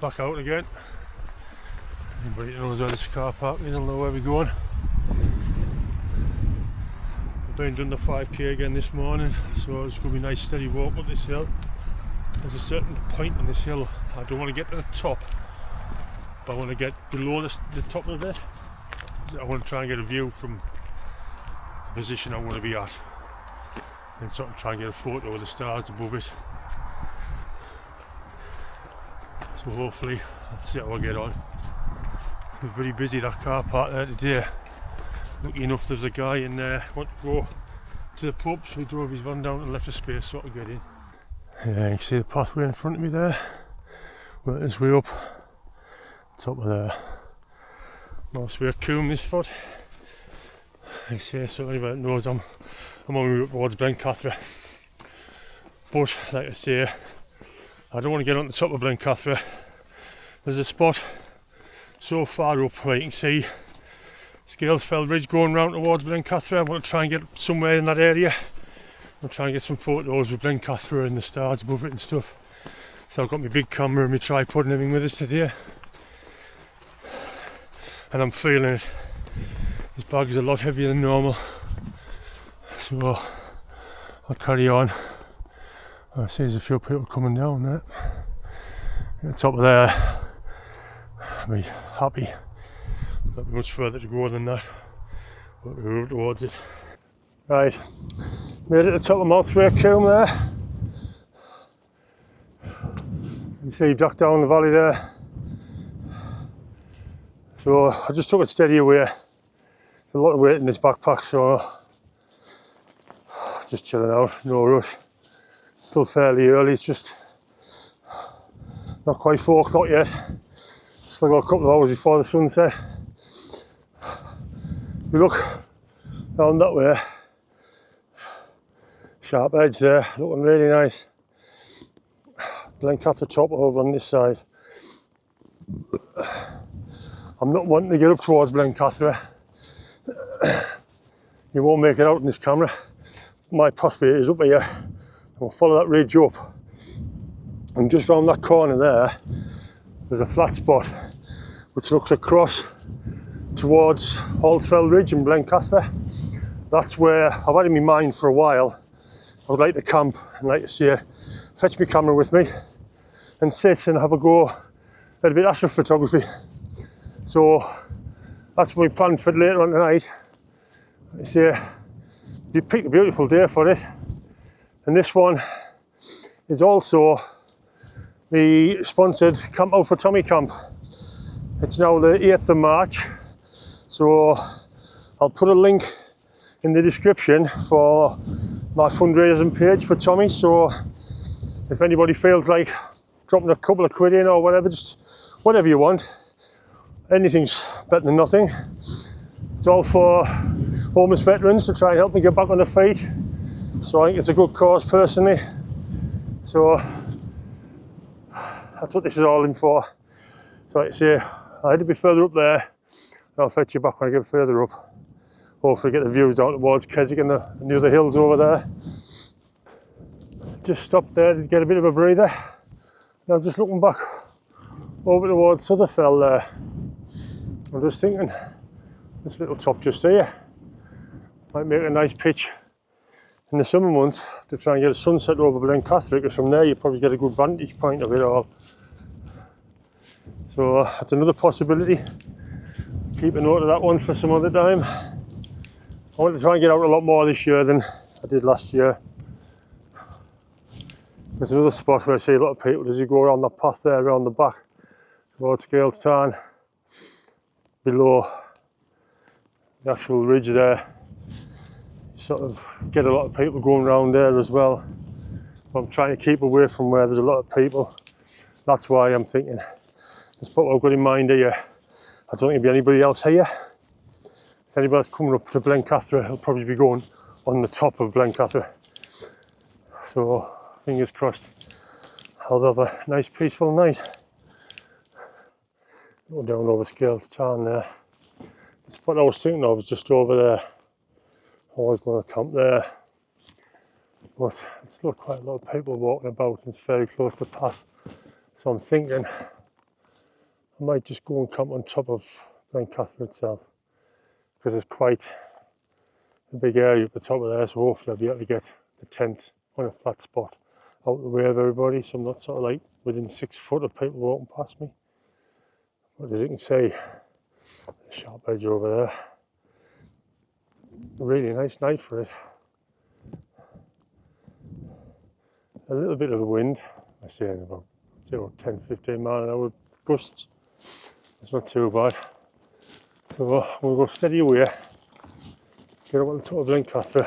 back out again. Anybody who knows where this car park is, will know where we're going. I've been doing the 5k again this morning, so it's going to be a nice steady walk up this hill. There's a certain point on this hill, I don't want to get to the top, but I want to get below the top of it. I want to try and get a view from the position I want to be at, and sort of try and get a photo of the stars above it. So hopefully, I'll see how I get on. It's very busy, that car park there today. Lucky enough there's a guy in there who wanted to go to the pub, so he drove his van down and left a space so I could get in. Yeah, you can see the pathway in front of me there. Working his way up top of there. Nice way of coombe this spot. I say so anybody that knows I'm on my way up towards Blencathra. But like I say, I don't want to get on the top of Blencathra. There's a spot so far up where you can see Scalesfell Ridge going round towards Blencathra. I want to try and get somewhere in that area. I'm trying to get some photos with Blencathra and the stars above it and stuff. So I've got my big camera and my tripod and everything with us today. And I'm feeling it. This bag is a lot heavier than normal. So I'll carry on. I see there's a few people coming down there. At the top of there, I'll be happy. Not much further to go than that, but we're up towards it. Right, made it to the top of Mouthway Coombe there. You see back down the valley there. So I just took it steady away. There's a lot of weight in this backpack, so just chilling out, no rush. Still fairly early, it's just not quite 4 o'clock yet. Still got a couple of hours before the sunset. We look down that way, sharp edge there, looking really nice. Blencathra top over on this side. I'm not wanting to get up towards Blencathra. You won't make it out in this camera. My pathway is up here. I'll follow that ridge up, and just round that corner there's a flat spot which looks across towards Haltfell Ridge and Blencathra. That's where I've had in my mind for a while. I would like to camp and, like I say, fetch my camera with me and sit and have a go at a bit of astrophotography. So that's my plan for later on tonight. Like I say, you picked a beautiful day for it. And this one is also the sponsored Camp Out for Tommy Camp. It's now the 8th of March, so I'll put a link in the description for my fundraising page for Tommy. So if anybody feels like dropping a couple of quid in or whatever, just whatever you want, anything's better than nothing. It's all for homeless veterans to try and help me get back on their feet. So I think it's a good cause personally. So that's what this is all in for. So like I say, I had to be further up there, and I'll fetch you back when I get further up. Hopefully get the views down towards Keswick and the other hills over there. Just stopped there to get a bit of a breather. Now just looking back over towards Sutherfell there. I'm just thinking, this little top just here might make a nice pitch in the summer months to try and get a sunset over Blencathra, because from there you probably get a good vantage point of it all. So that's another possibility. Keep a note of that one for some other time. I want to try and get out a lot more this year than I did last year. There's another spot where I see a lot of people as you go around that path there around the back towards Scales Tarn, below the actual ridge there. You sort of get a lot of people going around there as well. But I'm trying to keep away from where there's a lot of people. That's why I'm thinking, the spot I've got in mind here, I don't think there'll be anybody else here. If anybody else coming up to Blencathra, it'll probably be going on the top of Blencathra. So fingers crossed I'll have a nice peaceful night. Go down over Scales Tarn there. The spot I was thinking of is just over there. I was going to camp there, but there's still quite a lot of people walking about and it's very close to the path. So I'm thinking I might just go and camp on top of Blencathra itself, because it's quite a big area at the top of there, so hopefully I'll be able to get the tent on a flat spot out of the way of everybody, so I'm not sort of like within 6 foot of people walking past me. But as you can see, the sharp edge over there, a really nice night for it. A little bit of a wind, I say about 10-15 mile an hour gusts. It's not too bad. So we'll go steady away, get up on the top of Blencathra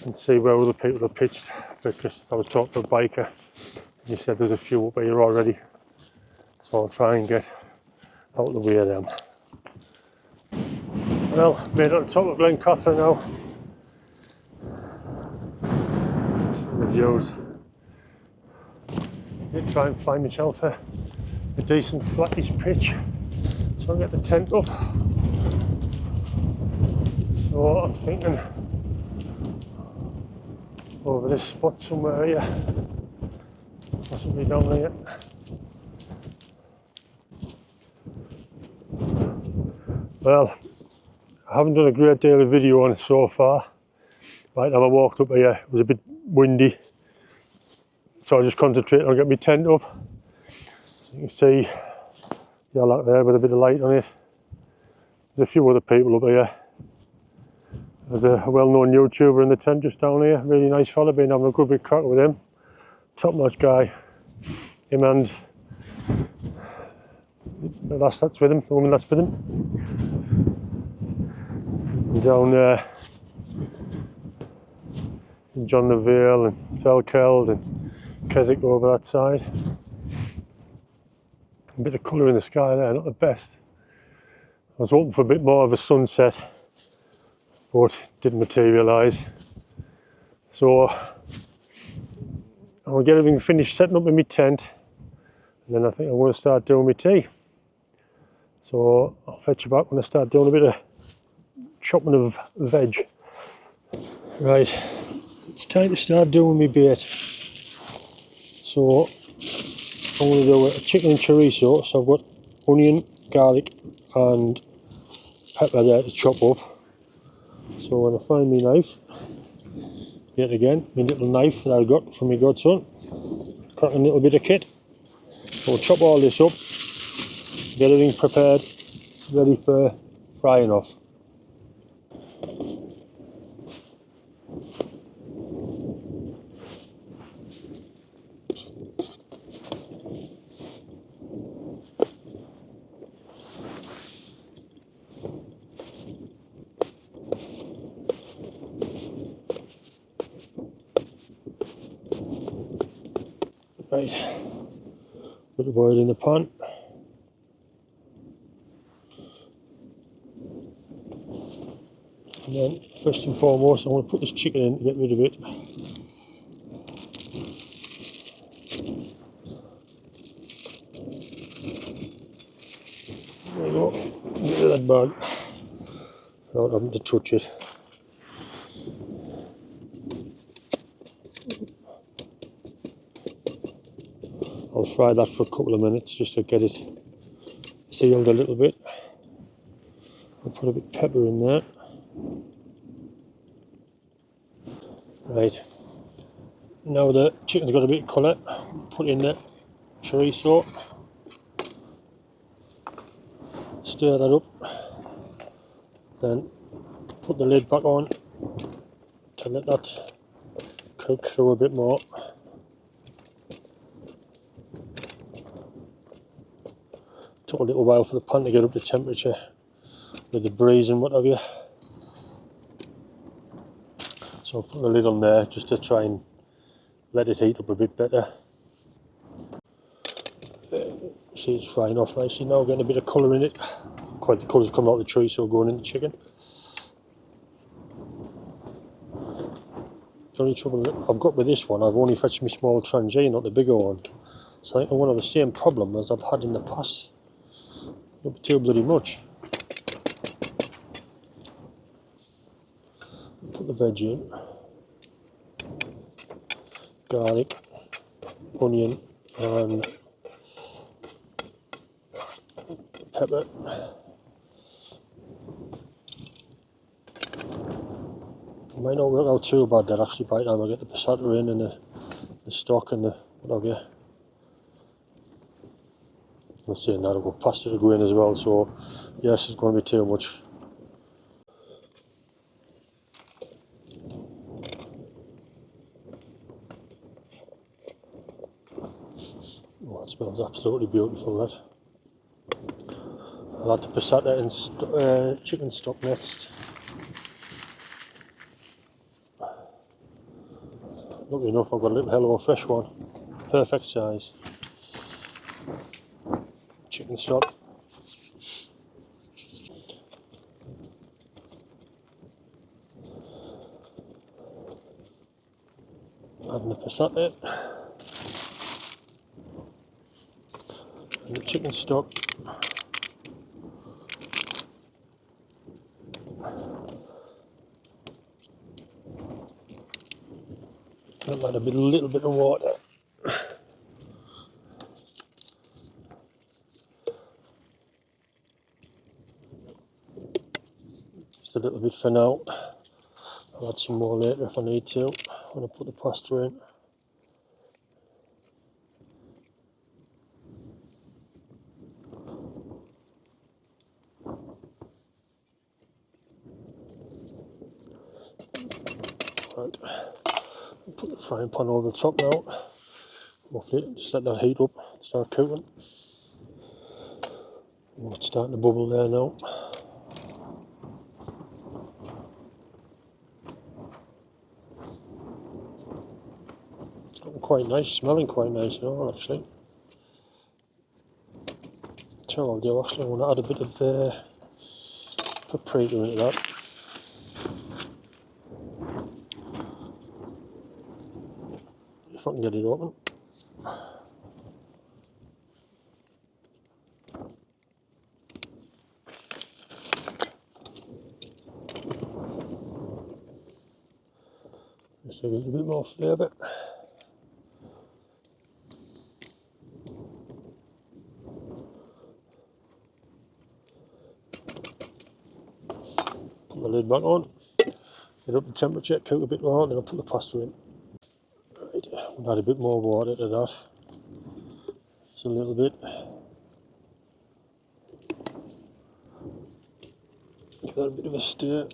and see where other people are pitched, because I was talking to a biker and he said there's a few up here already. So I'll try and get out of the way of them. Well, made it on top of Blencathra now. Some of the views. I'm try and find myself a decent flattish pitch so I can get the tent up. So I'm thinking over this spot somewhere here, possibly down here. Well, I haven't done a great deal of video on it so far. Right now I walked up here, it was a bit windy, so I just concentrated on getting my tent up. You can see the light there with a bit of light on it. There's a few other people up here. There's a well-known YouTuber in the tent just down here, really nice fella, been having a good big crack with him. Top-notch guy. Him and the lass that's with him, the woman that's with him. And down there, John the Vale and Thelkeld and Keswick over that side. A bit of colour in the sky there, not the best. I was hoping for a bit more of a sunset, but didn't materialise. So I'll get everything finished setting up in my tent, and then I think I'm going to start doing my tea. So I'll fetch you back when I start doing a bit of chopping of veg. Right, it's time to start doing my bait. So I'm going to do a chicken and chorizo, so I've got onion, garlic and pepper there to chop up. So when I find my knife, yet again, my little knife that I got from my godson, cracking a little bit of kit. So we'll chop all this up, get everything prepared, ready for frying off. Right, bit of oil in the pan. And then, first and foremost, I want to put this chicken in to get rid of it. There we go, get rid of that bag without having to touch it. I'll fry that for a couple of minutes just to get it sealed a little bit. I'll put a bit of pepper in there. Right, now the chicken's got a bit of colour, put in the chorizo, stir that up, then put the lid back on to let that cook through a bit more. Took a little while for the pan to get up to temperature with the breeze and what have you. So I'll put the lid on there just to try and let it heat up a bit better. See, it's frying off nicely now, getting a bit of colour in it. Quite the colour's coming out of the chorizo going in the chicken. The only trouble that I've got with this one, I've only fetched my small Trangia, not the bigger one. So I think I'm going to have the same problem as I've had in the past. Not too bloody much. Put the veg in. Garlic, onion and pepper. It might not work out too bad that actually by the time I get the passata in and the stock and the what have you. I'm saying that I've got pasta to go in as well, so yes, it's going to be too much. Oh, it smells absolutely beautiful, that. I'll add the passata and chicken stock next. Lucky enough, I've got a little Hello Fresh one, perfect size. Chicken stock. Adding the passata and the chicken stock. I'll add a little bit of water. Just a little bit for now. I'll add some more later if I need to when I put the pasta in. Right, put the frying pan over the top now. Roughly, just let that heat up, start cooking. Oh, it's starting to bubble there now. It's looking quite nice, smelling quite nice now actually. So I'll do actually, I want to add a bit of paprika into that. If I can get it open. Just a little bit more flavour. Put the lid back on. Get up the temperature, cook a bit more, then I'll put the pasta in. Right, we'll add a bit more water to that. Just a little bit. Give that a bit of a stir.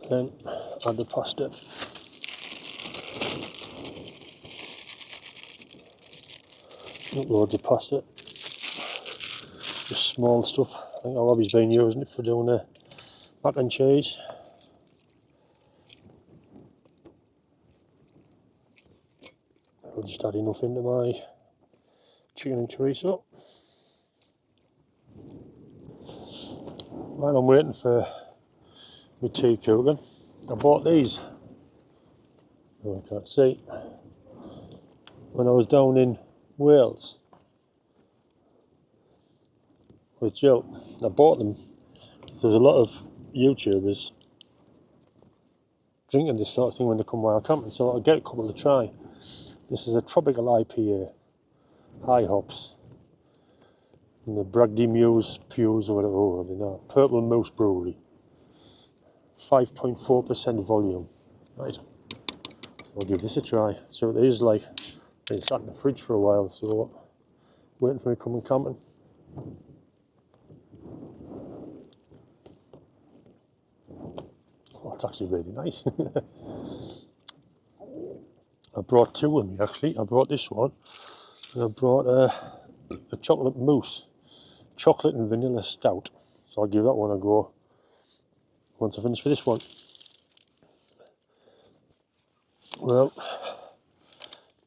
Then add the pasta. Not loads of pasta. Just small stuff. I think Robbie's been using it for doing mac and cheese. I'll just add enough into my chicken and chorizo. While I'm waiting for my tea cooking, I bought these. Oh, I can't see. When I was down in Wales with Jill, I bought them. So there's a lot of YouTubers drinking this sort of thing when they come wild camping, so I'll get a couple to try. This is a tropical IPA, high hops, and the Bragdy Muse Pews or whatever, you know, Purple Moose Brewery, 5.4% volume. Right, I'll give this a try. So it is like, been sat in the fridge for a while, so waiting for me coming camping. Oh, it's actually really nice. I brought two with me actually. I brought this one, and I brought a chocolate mousse, chocolate and vanilla stout. So I'll give that one a go once I finish with this one. Well,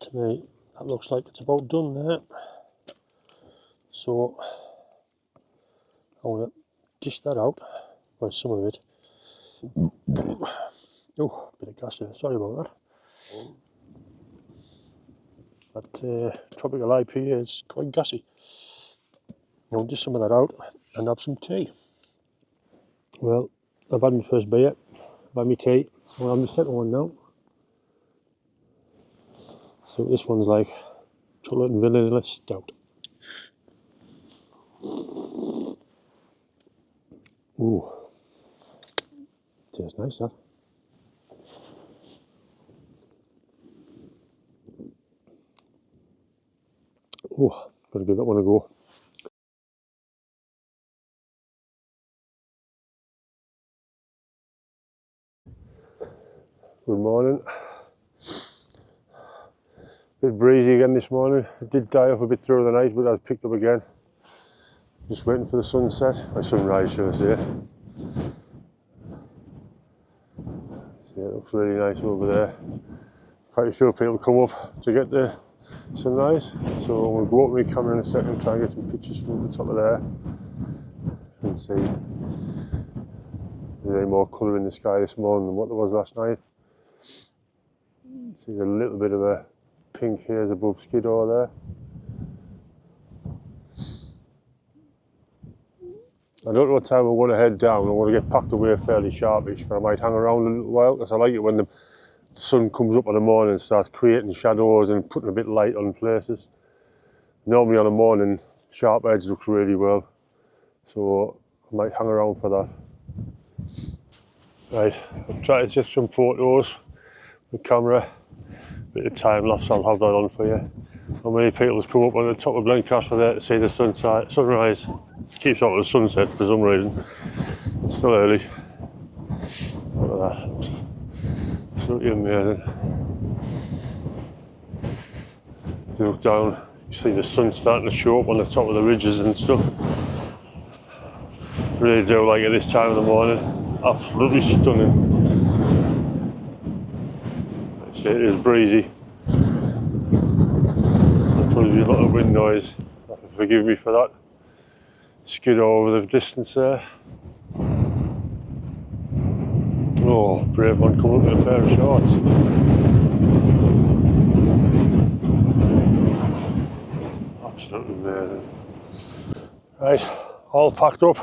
to me, that looks like it's about done there. So I want to dish that out, well, some of it. Oh, a bit of gas there, sorry about that. That tropical IPA is quite gassy. I'll dish some of that out and have some tea. Well, I've had my first beer, by me tea. So I'm just setting one now. So this one's like chocolate and vanilla stout. Ooh, tastes nice that. Oh, gotta give that one a go. Good morning. Bit breezy again this morning. It did die off a bit through the night, but I've picked up again. Just waiting for the sunset, or sunrise, should I say. See, it looks really nice over there. Quite a few people come up to get the sunrise, so we'll go up with my camera in a second and try and get some pictures from the top of there and see if there's any more colour in the sky this morning than what there was last night. See a little bit of a pink haze above Skiddaw there. I don't know what time I want to head down. I want to get packed away fairly sharpish, but I might hang around a little while because I like it when the sun comes up in the morning and starts creating shadows and putting a bit of light on places. Normally on the morning, sharp edge looks really well, so I might hang around for that. Right, I'll try to take some photos with the camera, bit of time lapse, I'll have that on for you. How many people have come up on the top of Blencathra there to see the sunrise? Keeps out of the sunset for some reason. It's still early. Look at that. Absolutely amazing. You look down, you see the sun starting to show up on the top of the ridges and stuff. Really do like it this time of the morning. Absolutely stunning. It is breezy. There'll probably be a lot of wind noise. Forgive me for that. Skid over the distance there. Oh, brave one coming up with a pair of shorts. Absolutely amazing. Right, all packed up.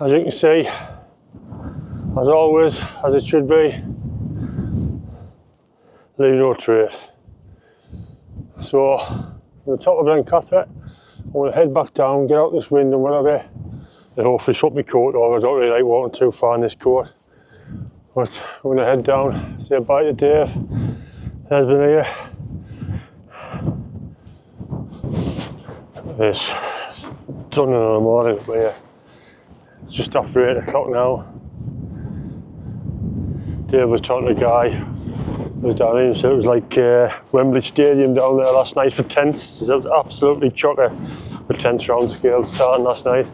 As you can see, as always, as it should be, leave no trace. So, from the top of Blencathra, I'm going to head back down, get out this wind and whatever, and hopefully swap my coat over. I don't really like walking too far in this coat. But I'm going to head down, say bye to Dave. There's been here. It's stunning in the morning, but yeah, it's just after 8 o'clock now. Dave was talking to a guy who was down here, so it was like Wembley Stadium down there last night for tents. It was absolutely chocker for tents round scale starting last night,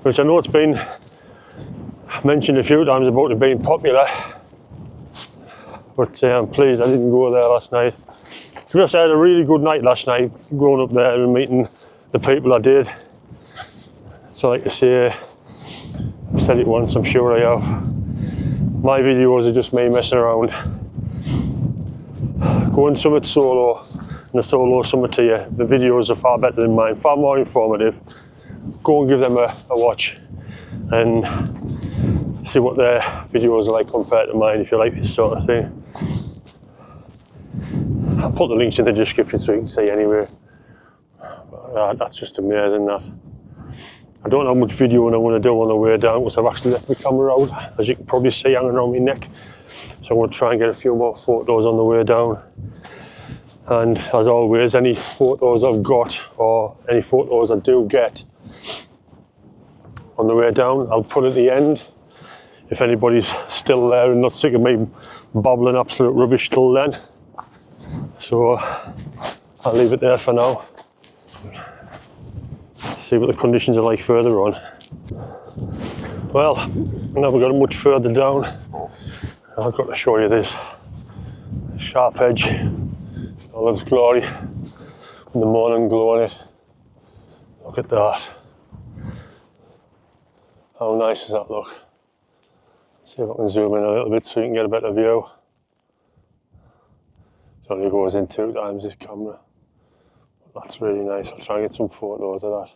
which I know it's been mentioned a few times about it being popular, but I'm pleased I didn't go there last night. To be honest, I had a really good night last night, going up there and meeting the people I did. So like I say, I've said it once, I'm sure I have. My videos are just me messing around. Going summit solo and the Solo Summiteer, the videos are far better than mine, far more informative. Go and give them a watch and see what their videos are like compared to mine if you like this sort of thing. I'll put the links in the description so you can see anyway. That's just amazing that. I don't know how much videoing I'm going to do on the way down because I've actually left my camera out, as you can probably see hanging around my neck. So I'm going to try and get a few more photos on the way down. And as always, any photos I've got or any photos I do get on the way down, I'll put at the end. If anybody's still there and not sick of me babbling absolute rubbish till then. So I'll leave it there for now. See what the conditions are like further on. Well, I've never got much further down. I've got to show you this sharp edge, all its glory, and the morning glow on it. Look at that. How nice does that look? See if I can zoom in a little bit so you can get a better view. It only goes in 2 times this camera. But that's really nice. I'll try and get some photos of that.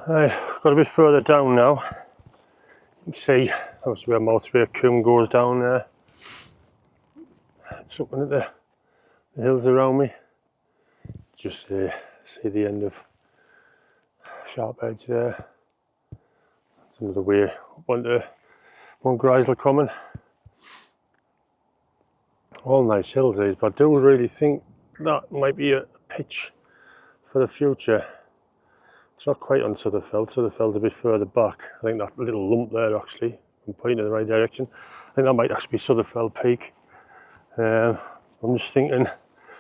Right, got a bit further down now. You can see obviously where Moultrie Coombe goes down there. Just looking at the hills around me. Just see the end of Sharp Edge there. That's another way up onto Mount Grizel coming. All nice hills these, but I do really think that might be a pitch for the future. It's not quite on Sutherfeld. Sutherfeld's a bit further back. I think that little lump there actually, I'm pointing in the right direction. I think that might actually be Sutherfeld Peak. I'm just thinking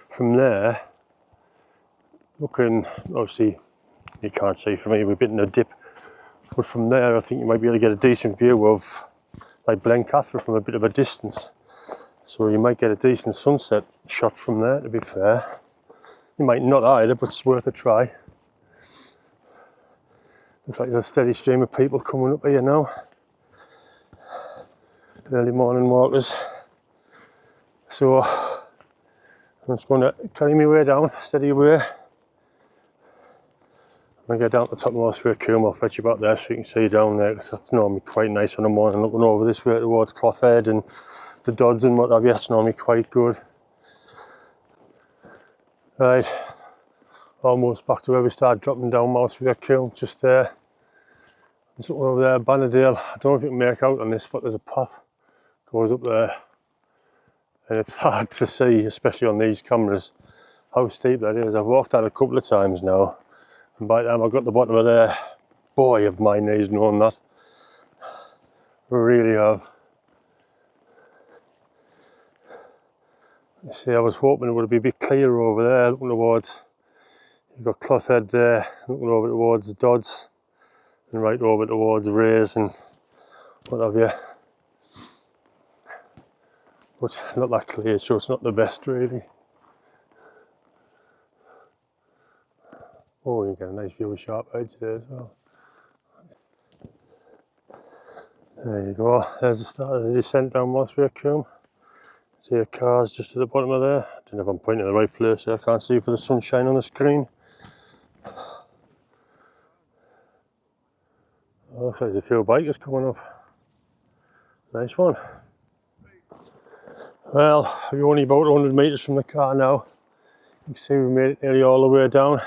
from there, looking, obviously you can't see from here, we're a bit in a dip, but from there I think you might be able to get a decent view of like Blencathra from a bit of a distance. So you might get a decent sunset shot from there, to be fair. You might not either, but it's worth a try. Looks like there's a steady stream of people coming up here now. Early morning walkers. So I'm just going to carry my way down, steady away. When I get down to the top of Moultrie Coombe, I'll fetch you back there so you can see down there, because that's normally quite nice on the morning, looking over this way towards Cloughead and the Dodds and what have you. That's normally quite good. Right, almost back to where we started dropping down Moultrie Coombe, just there. Just looking over there, Bannerdale. I don't know if you can make out on this, but there's a path goes up there. And it's hard to see, especially on these cameras, how steep that is. I've walked that a couple of times now. And by the time I got to the bottom of there, boy have my knees known that. I really have. You see, I was hoping it would be a bit clearer over there, looking towards, you've got Cloughead there, looking over towards the Dodds, and right over towards Rays and what have you. But not that clear, so it's not the best really. Oh, you get a nice view of Sharp Edge there as well. There you go, there's the start of the descent down Moultrie Coombe. See the cars just at the bottom of there. I don't know if I'm pointing in the right place there, I can't see for the sunshine on the screen. Oh, looks like there's a few bikers coming up. Nice one. Well, we're only about 100 metres from the car now. You can see we made it nearly all the way down.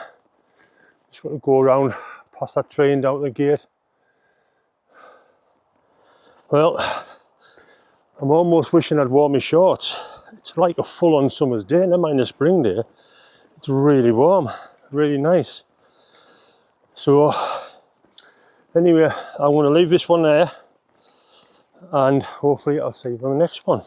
Just got to go around past that train down to the gate. Well, I'm almost wishing I'd worn my shorts. It's like a full-on summer's day, never mind a spring day. It's really warm, really nice. So, anyway, I'm going to leave this one there, and hopefully I'll see you on the next one.